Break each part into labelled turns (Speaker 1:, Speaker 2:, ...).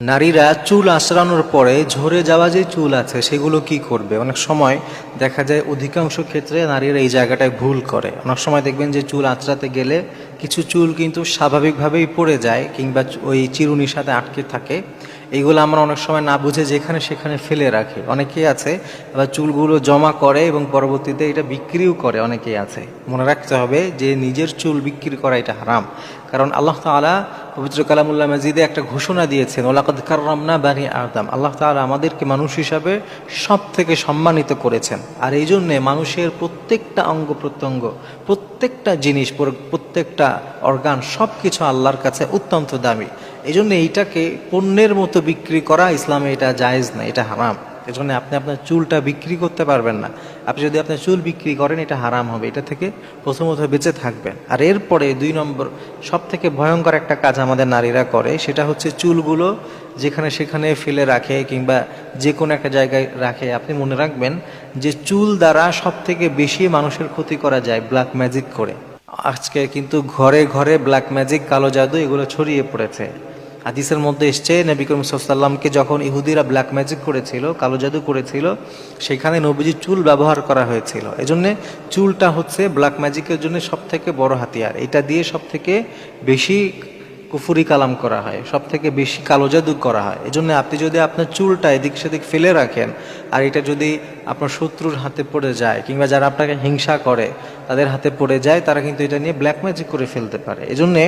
Speaker 1: নারীরা চুল আঁচড়ানোর পরে ঝরে যাওয়া যে চুল আছে সেগুলো কি করবে? অনেক সময় দেখা যায় অধিকাংশ ক্ষেত্রে নারীরা এই জায়গাটায় ভুল করে। অনেক সময় দেখবেন যে চুল আঁচড়াতে গেলে কিছু চুল কিন্তু স্বাভাবিকভাবেই পড়ে যায় কিংবা ওই চিরুনির সাথে আটকে থাকে। এইগুলো আমরা অনেক সময় না বুঝে যেখানে সেখানে ফেলে রাখি। অনেকেই আছে আবার চুলগুলো জমা করে এবং পরবর্তীতে এটা বিক্রিও করে। অনেকেই আছে। মনে রাখতে হবে যে নিজের চুল বিক্রি করা এটা হারাম। কারণ আল্লাহ তাআলা পবিত্র কালামুল্লাহ মাজিদে একটা ঘোষণা দিয়েছেন, ওয়ালাকাদ কাররামনা বানি আদম। আল্লাহ তাআলা আমাদেরকে মানুষ হিসাবে সব থেকে সম্মানিত করেছেন। আর এই জন্যে মানুষের প্রত্যেকটা অঙ্গ প্রত্যঙ্গ, প্রত্যেকটা জিনিস, প্রত্যেকটা অর্গান সব কিছু আল্লাহর কাছে অত্যন্ত দামি। এই জন্য এইটাকে পণ্যের মতো বিক্রি করা ইসলামে এটা জায়েজ না, এটা হারাম। এই জন্য আপনি আপনার চুলটা বিক্রি করতে পারবেন না। আপনি যদি আপনার চুল বিক্রি করেন এটা হারাম হবে। এটা থেকে প্রথমত বেঁচে থাকবেন। আর এরপরে 2 নম্বর সব থেকে ভয়ঙ্কর একটা কাজ আমাদের নারীরা করে, সেটা হচ্ছে চুলগুলো যেখানে সেখানে ফেলে রাখে কিংবা যে কোনো একটা জায়গায় রাখে। আপনি মনে রাখবেন যে চুল দ্বারা সব থেকে বেশি মানুষের ক্ষতি করা যায় ব্ল্যাক ম্যাজিক করে। আজকে কিন্তু ঘরে ঘরে ব্ল্যাক ম্যাজিক, কালো জাদু এগুলো ছড়িয়ে পড়েছে। হাদিসের মধ্যে এসছে নবী করিম সাল্লাল্লাহু আলাইহি ওয়াসাল্লামকে যখন ইহুদিরা ব্ল্যাক ম্যাজিক করেছিল, কালো জাদু করেছিল, সেখানে নবীজির চুল ব্যবহার করা হয়েছিল। এজন্য চুলটা হচ্ছে ব্ল্যাক ম্যাজিকের জন্য সবথেকে বড় হাতিয়ার। এটা দিয়ে সবথেকে বেশি কুফুরি কালাম করা হয়, সবথেকে বেশি কালো জাদু করা হয়। এজন্য আপনি যদি আপনার চুলটা এদিক সেদিক ফেলে রাখেন আর এটা যদি আপনার শত্রুর হাতে পড়ে যায় কিংবা যারা আপনাকে হিংসা করে তাদের হাতে পড়ে যায়, তারা কিন্তু এটা নিয়ে ব্ল্যাক ম্যাজিক করে ফেলতে পারে। এজন্যে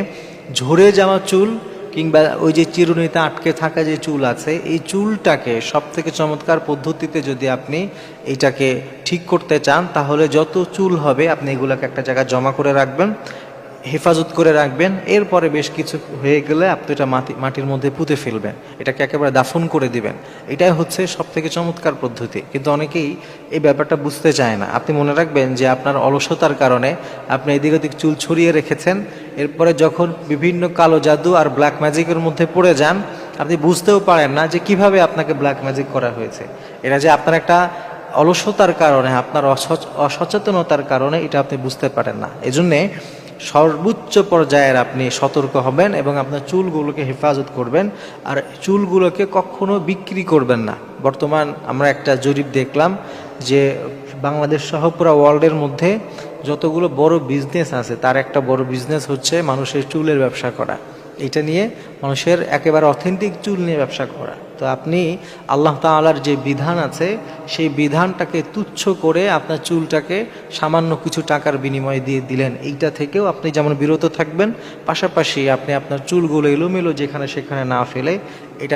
Speaker 1: ঝরে যাওয়া চুল কিংবা ওই যে চিরুনিতে আটকে থাকা যে চুল আছে, এই চুলটাকে সব থেকে চমৎকার পদ্ধতিতে যদি আপনি এইটাকে ঠিক করতে চান, তাহলে যত চুল হবে আপনি এগুলোকে একটা জায়গায় জমা করে রাখবেন, হেফাজত করে রাখবেন। এরপরে বেশ কিছু হয়ে গেলে আপনি এটা মাটির মধ্যে পুঁতে ফেলবেন, এটাকে একেবারে দাফন করে দিবেন। এটাই হচ্ছে সব থেকে চমৎকার পদ্ধতি। কিন্তু অনেকেই এই ব্যাপারটা বুঝতে চায় না। আপনি মনে রাখবেন যে আপনার অলসতার কারণে আপনি এদিক ওদিক চুল ছড়িয়ে রেখেছেন। এরপরে যখন বিভিন্ন কালো জাদু আর ব্ল্যাক ম্যাজিকের মধ্যে পড়ে যান, আপনি বুঝতেও পারেন না যে কিভাবে আপনাকে ব্ল্যাক ম্যাজিক করা হয়েছে। এটা যে আপনার একটা অলসতার কারণে, আপনার অসচেতনতার কারণে এটা আপনি বুঝতে পারেন না। এজন্যে সর্বোচ্চ পর্যায়ের আপনি সতর্ক হবেন এবং আপনার চুলগুলোকে হেফাজত করবেন। আর চুলগুলোকে কখনো বিক্রি করবেন না। বর্তমান আমরা একটা জরিপ দেখলাম যে বাংলাদেশ সহ পুরো ওয়ার্ল্ডের মধ্যে যতগুলো বড় বিজনেস আছে তার একটা বড় বিজনেস হচ্ছে মানুষের চুলের ব্যবসা করা। এটা নিয়ে মানুষের একেবারে অথেন্টিক চুল নিয়ে ব্যবসা করা। তো আপনি আল্লাহ তাআলার যে বিধান আছে সেই বিধানটাকে তুচ্ছ করে আপনার চুলটাকে সামান্য কিছু টাকার বিনিময়ে দিয়ে দিলেন। এইটা থেকেও আপনি যেমন বিরত থাকবেন, পাশাপাশি আপনি আপনার চুলগুলো এলোমেলো যেখানে সেখানে না ফেলে এটা